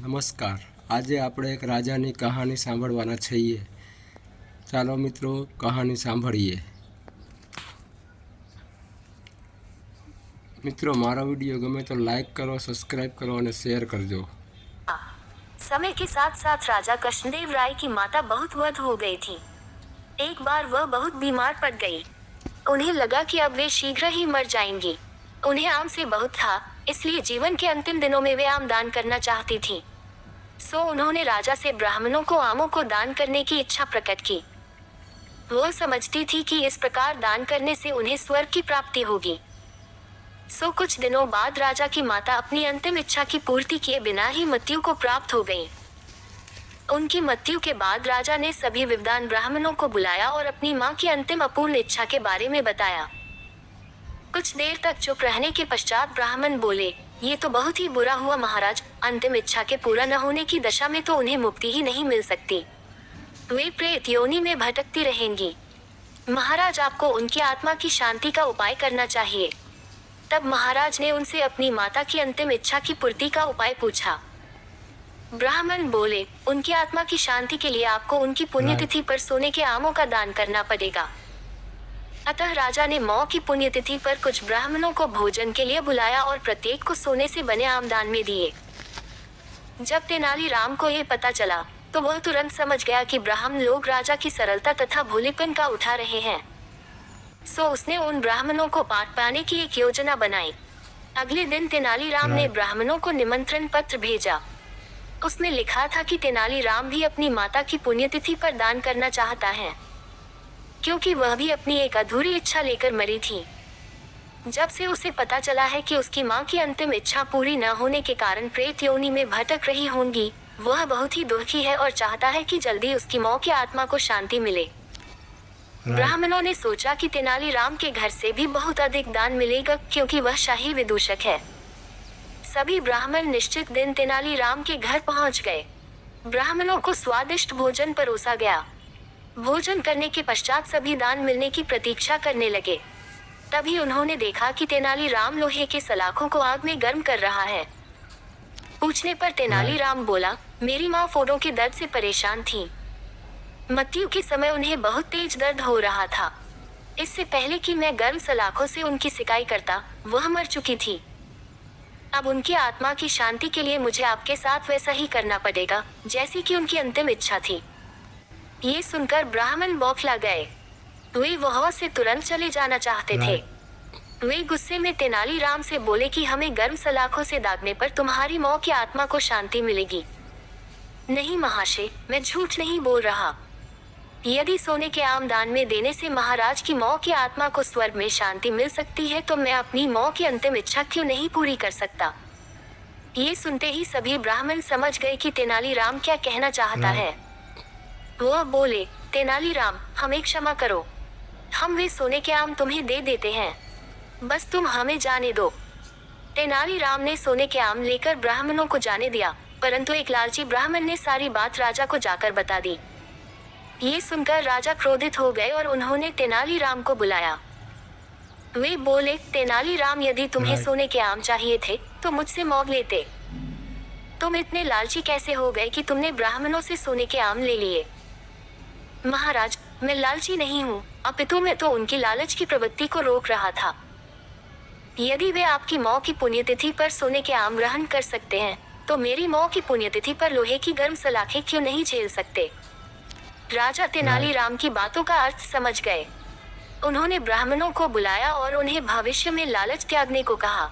નમસ્કાર. આજે આપણે એક રાજાની કહાની સાંભળવાના છીએ. ચાલો મિત્રો, કહાની સાંભળીએ. મિત્રો, મારો વિડીયો ગમે તો લાઈક કરો, સब्सक्राइब करो और शेयर करजो. समय के साथ साथ राजा कृष्णदेव राय की माता बहुत वृद्ध हो गई थी। एक बार वह बहुत बीमार पड़ गई। उन्हें लगा कि अब वे शीघ्र ही मर जाएंगी। उन्हें आम से बहुत था, इसलिए जीवन के अंतिम दिनों में वे आम दान करना चाहती थी। सो उन्होंने राजा से ब्राह्मणों को आमों को दान करने की इच्छा प्रकट की। वह समझती थी कि इस प्रकार दान करने से उन्हें स्वर्ग की प्राप्ति होगी। सो कुछ दिनों बाद राजा की माता अपनी अंतिम इच्छा की पूर्ति किए बिना ही मृत्यु को प्राप्त हो गईं। उनकी मृत्यु के बाद राजा ने सभी विद्वान ब्राह्मणों को बुलाया और अपनी मां की अंतिम अपूर्ण इच्छा के बारे में बताया। कुछ देर तक चुप रहने के पश्चात ब्राह्मण बोले, ये तो बहुत ही बुरा हुआ महाराज। अंतिम इच्छा के पूरा न होने की दशा में तो उन्हें मुक्ति ही नहीं मिल सकती। वे प्रेत योनि में भटकती रहेंगी। महाराज, आपको उनकी आत्मा की शांति का उपाय करना चाहिए। तब महाराज ने उनसे अपनी माता की अंतिम इच्छा की पूर्ति का उपाय पूछा। ब्राह्मण बोले, उनकी आत्मा की शांति के लिए आपको उनकी पुण्यतिथि पर सोने के आमों का दान करना पड़ेगा। अतः राजा ने मौ की पुण्यतिथि पर कुछ ब्राह्मणों को भोजन के लिए बुलाया और प्रत्येक को सोने से बने आम दान में दिए। जब तेनालीराम को यह पता चला तो वह तुरंत समझ गया कि ब्राह्मण लोग राजा की सरलता तथा भोलेपन का उठा रहे हैं। सो उसने उन ब्राह्मणों को पाठ पाने की एक योजना बनाई। अगले दिन तेनालीराम ने ब्राह्मणों को निमंत्रण पत्र भेजा। उसने लिखा था कि तेनालीराम भी अपनी माता की पुण्यतिथि पर दान करना चाहता है, क्योंकि वह भी अपनी एक अधूरी इच्छा लेकर मरी थी। जब से उसे पता चला है कि उसकी मां की अंतिम इच्छा पूरी न होने के कारण प्रेत योनि में भटक रही होंगी, वह बहुत ही दुखी है और चाहता है कि जल्दी उसकी मौ की आत्मा को शांति मिले। ब्राह्मणों ने सोचा कि तेनालीराम के घर से भी बहुत अधिक दान मिलेगा, क्योंकि वह शाही विदूषक है। सभी ब्राह्मण निश्चित दिन तेनालीराम के घर पहुंच गए। ब्राह्मणों को स्वादिष्ट भोजन परोसा गया। भोजन करने के पश्चात सभी दान मिलने की प्रतीक्षा करने लगे। तभी उन्होंने देखा कि तेनालीराम लोहे के सलाखों को आग में गर्म कर रहा है। पूछने पर तेनालीराम बोला, मेरी माँ फोड़ों के दर्द से परेशान थी। मृत्यु के समय उन्हें बहुत तेज दर्द हो रहा था। इससे पहले कि मैं गर्म सलाखों से उनकी सिकाई करता, वह मर चुकी थी। अब उनकी आत्मा की शांति के लिए मुझे आपके साथ वैसा ही करना पड़ेगा जैसी कि उनकी अंतिम इच्छा थी। ये सुनकर ब्राह्मण बौखला गए। वे वहां से तुरंत चले जाना चाहते थे। वे गुस्से में तेनालीराम से बोले कि हमें गर्म सलाखों से दागने पर तुम्हारी मौ की आत्मा को शांति मिलेगी। नहीं महाशय, मैं झूठ नहीं बोल रहा। यदि सोने के आम दान में देने से महाराज की मौ की आत्मा को स्वर्ग में शांति मिल सकती है, तो मैं अपनी मौ की अंतिम इच्छा क्यों नहीं पूरी कर सकता। ये सुनते ही सभी ब्राह्मण समझ गए कि तेनालीराम क्या कहना चाहता है। वह बोले, तेनालीराम, हमें क्षमा करो। हम वे सोने के आम तुम्हें दे देते हैं, बस तुम हमें जाने दो। तेनालीराम ने सोने के आम लेकर ब्राह्मणों को जाने दिया, परंतु एक लालची ब्राह्मण ने सारी बात राजा को जाकर बता दी। ये सुनकर राजा क्रोधित हो गए और उन्होंने तेनालीराम को बुलाया। वे बोले, तेनालीराम, यदि तुम्हें सोने के आम चाहिए थे तो मुझसे मांग लेते। तुम इतने लालची कैसे हो गए कि तुमने ब्राह्मणों से सोने के आम ले लिए। महाराज, मैं लालची नहीं हूँ, अपितु मैं तो उनकी लालच की प्रवृत्ति को रोक रहा था। यदि वे आपकी मौ की पुण्यतिथि पर सोने के आम ग्रहण कर सकते हैं, तो मेरी मौ की पुण्यतिथि पर लोहे की गर्म सलाखें क्यों नहीं झेल सकते। राजा तेनालीराम की बातों का अर्थ समझ गए। उन्होंने ब्राह्मणों को बुलाया और उन्हें भविष्य में लालच त्यागने को कहा।